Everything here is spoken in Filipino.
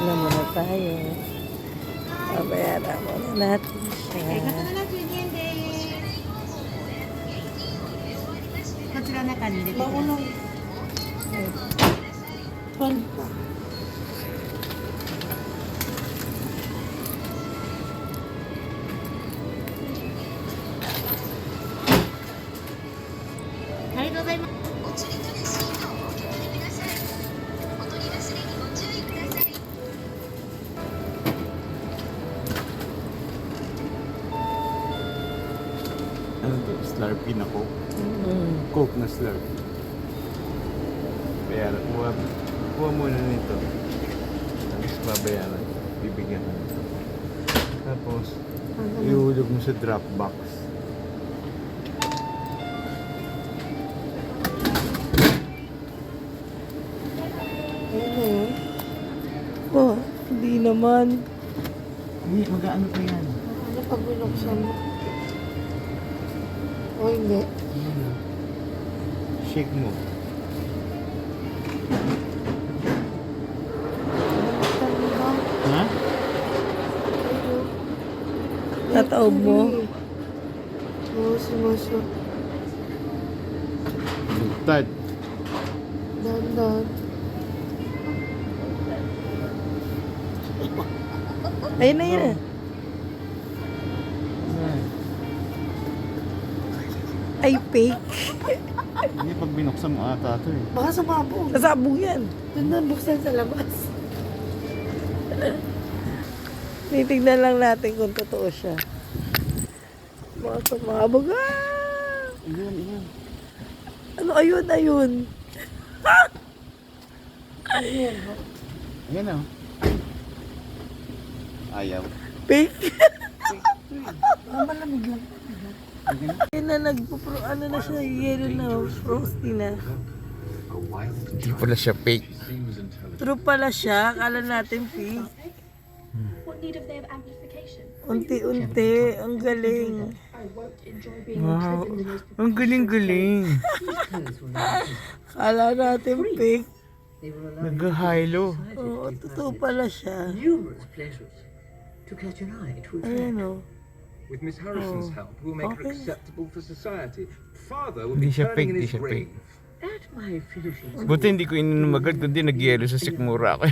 na muna tayo. Babayaran muna natin siya. こちらの中に入れてください。 Maulong. 12 pa. Ano to? Slurpee na Coke? Coke na Slurpee. Bayaran. Kuha muna nito. Tapos babayaran. Bibigyan ka nito. Tapos, ihulog mo sa drop box. Ayun na yun. Oh, hindi naman. Hindi, mag-ano pa yan? Ano pag binuksan mo? O hindi. Shake mo. Binuksan mo ba? Ha? Tataob mo? Oo, sumusok. Tad. Dahan-dahan. Ayun na yun. Ay, fake. Hindi, pag binuksan mo ata ito eh. Baka sumabog. Nasabog yan. Doon na buksan sa labas. Titignan lang natin kung totoo siya. Baka sumabog. Ah! Ayun, ayun. Ano ayun, ayun? Ayan o. Ayaw. Fake. Malamig lang. Yun na ano na siya, yellow na, frosty na. Hindi pala siya fake. True pala siya, akala natin fake. What need of their amplification? Unti-unti, ang galing. I won't enjoy being Wow. imprisoned in those Ang galing-galing. Akala natin fake. Nag-hilo. Oo, totoo pala siya. Numerous pleasures to catch an eye to Ayan o. With Miss Harrison's help, we'll make her Okay. acceptable for society. Father will Hindi be siya fake, turning in hindi his siya grave. fake. at my finishing. Buti hindi ko ininom agad kundi nag-yelo sa sikmura ako.